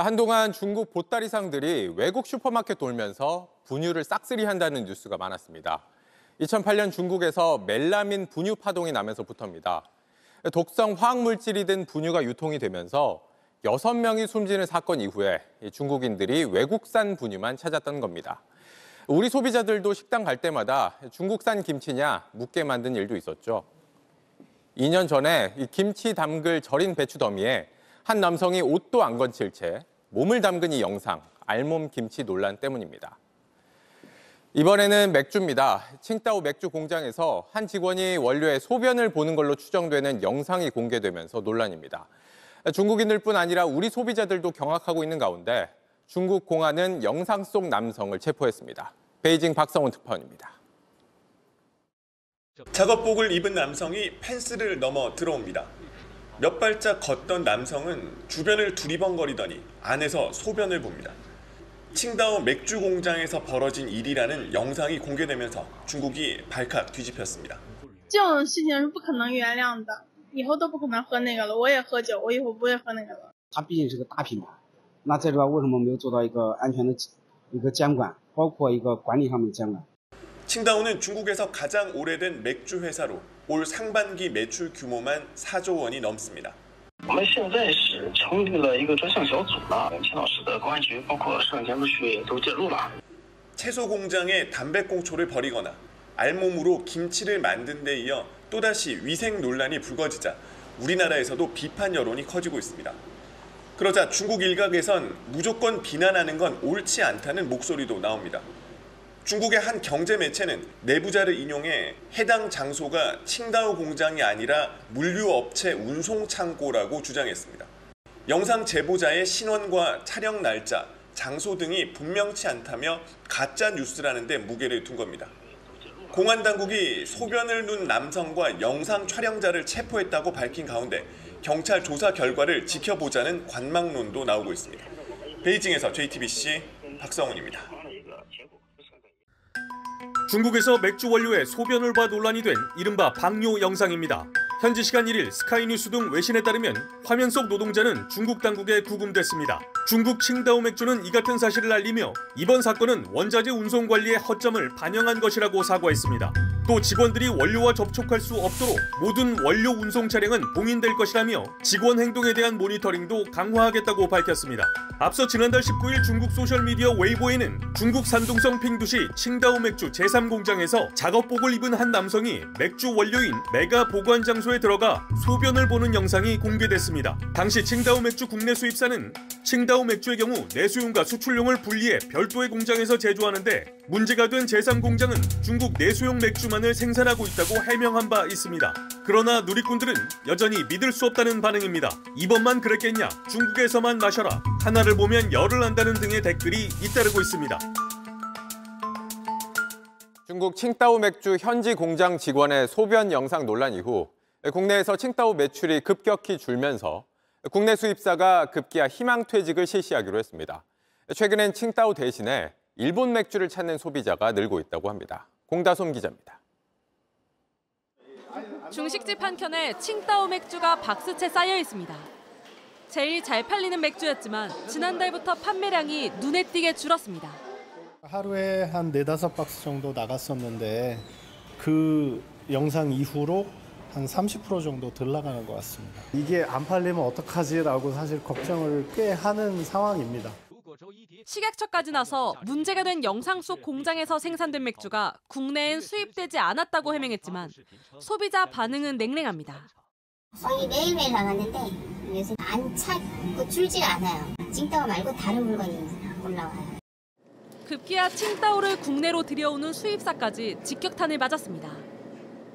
한동안 중국 보따리상들이 외국 슈퍼마켓 돌면서 분유를 싹쓸이한다는 뉴스가 많았습니다. 2008년 중국에서 멜라민 분유 파동이 나면서부터입니다. 독성 화학물질이 든 분유가 유통이 되면서 6명이 숨지는 사건 이후에 중국인들이 외국산 분유만 찾았던 겁니다. 우리 소비자들도 식당 갈 때마다 중국산 김치냐 묻게 만든 일도 있었죠. 2년 전에 김치 담글 절인 배추 더미에 한 남성이 옷도 안 건칠 채 몸을 담근 이 영상, 알몸 김치 논란 때문입니다. 이번에는 맥주입니다. 칭따오 맥주 공장에서 한 직원이 원료의 소변을 보는 걸로 추정되는 영상이 공개되면서 논란입니다. 중국인들뿐 아니라 우리 소비자들도 경악하고 있는 가운데 중국 공안은 영상 속 남성을 체포했습니다. 베이징 박성훈 특파원입니다. 작업복을 입은 남성이 펜스를 넘어 들어옵니다. 몇 발짝 걷던 남성은 주변을 두리번거리더니 안에서 소변을 봅니다. 칭다오 맥주 공장에서 벌어진 일이라는 영상이 공개되면서 중국이 발칵 뒤집혔습니다. 这种事情是不可能原谅的，以后都不可能喝那个了。我也喝酒，我以后不会喝那个了。它毕竟是个大品牌，那在这为什么没有做到一个安全的一个监管，包括一个管理上面的监管？ 칭다오는 중국에서 가장 오래된 맥주 회사로 올 상반기 매출 규모만 4조 원이 넘습니다. 我们现在是成立了一个专项小组了，青岛市的公安局包括市政局都介入了。 채소 공장에 담배꽁초를 버리거나 알몸으로 김치를 만든 데 이어 또다시 위생 논란이 불거지자 우리나라에서도 비판 여론이 커지고 있습니다. 그러자 중국 일각에선 무조건 비난하는 건 옳지 않다는 목소리도 나옵니다. 중국의 한 경제 매체는 내부자를 인용해 해당 장소가 칭다오 공장이 아니라 물류업체 운송창고라고 주장했습니다. 영상 제보자의 신원과 촬영 날짜, 장소 등이 분명치 않다며 가짜 뉴스라는 데 무게를 둔 겁니다. 공안 당국이 소변을 눈 남성과 영상 촬영자를 체포했다고 밝힌 가운데 경찰 조사 결과를 지켜보자는 관망론도 나오고 있습니다. 베이징에서 JTBC 박성훈입니다. 중국에서 맥주 원료의 소변을 봐 논란이 된 이른바 방뇨 영상입니다. 현지 시간 1일 스카이뉴스 등 외신에 따르면 화면 속 노동자는 중국 당국에 구금됐습니다. 중국 칭다오 맥주는 이 같은 사실을 알리며 이번 사건은 원자재 운송 관리의 허점을 반영한 것이라고 사과했습니다. 또 직원들이 원료와 접촉할 수 없도록 모든 원료 운송 차량은 봉인될 것이라며 직원 행동에 대한 모니터링도 강화하겠다고 밝혔습니다. 앞서 지난달 19일 중국 소셜미디어 웨이보에는 중국 산둥성 핑두시 칭다오 맥주 제3공장에서 작업복을 입은 한 남성이 맥주 원료인 메가 보관 장소에 들어가 소변을 보는 영상이 공개됐습니다. 당시 칭다오 맥주 국내 수입사는 칭다오 맥주의 경우 내수용과 수출용을 분리해 별도의 공장에서 제조하는데 문제가 된 제3공장은 중국 내수용 맥주만을 생산하고 있다고 해명한 바 있습니다. 그러나 누리꾼들은 여전히 믿을 수 없다는 반응입니다. 이번만 그랬겠냐, 중국에서만 마셔라, 하나를 보면 열을 난다는 등의 댓글이 잇따르고 있습니다. 중국 칭따오 맥주 현지 공장 직원의 소변 영상 논란 이후 국내에서 칭따오 매출이 급격히 줄면서 국내 수입사가 급기야 희망퇴직을 실시하기로 했습니다. 최근엔 칭따오 대신에 일본 맥주를 찾는 소비자가 늘고 있다고 합니다. 공다솜 기자입니다. 중식집 한켠에 칭따오 맥주가 박스채 쌓여 있습니다. 제일 잘 팔리는 맥주였지만 지난달부터 판매량이 눈에 띄게 줄었습니다. 하루에 한 4-5박스 정도 나갔었는데 그 영상 이후로 한 30% 정도 덜 나가는 것 같습니다. 이게 안 팔리면 어떡하지라고 사실 걱정을 꽤 하는 상황입니다. 식약처까지 나서 문제가 된 영상 속 공장에서 생산된 맥주가 국내엔 수입되지 않았다고 해명했지만 소비자 반응은 냉랭합니다. 성이 매일매일 나갔는데 요새 안 차고 줄지가 않아요. 칭따오 말고 다른 물건이 올라와요. 급기야 칭따오를 국내로 들여오는 수입사까지 직격탄을 맞았습니다.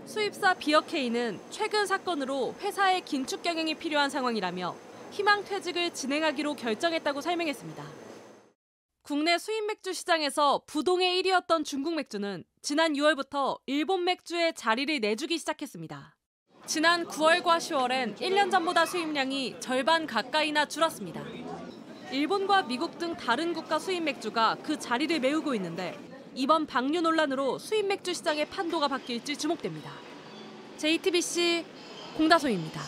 수입사 비어케이는 최근 사건으로 회사의 긴축 경영이 필요한 상황이라며 희망퇴직을 진행하기로 결정했다고 설명했습니다. 국내 수입 맥주 시장에서 부동의 1위였던 중국 맥주는 지난 6월부터 일본 맥주에 자리를 내주기 시작했습니다. 지난 9월과 10월엔 1년 전보다 수입량이 절반 가까이나 줄었습니다. 일본과 미국 등 다른 국가 수입 맥주가 그 자리를 메우고 있는데 이번 방류 논란으로 수입 맥주 시장의 판도가 바뀔지 주목됩니다. JTBC 공다솜입니다.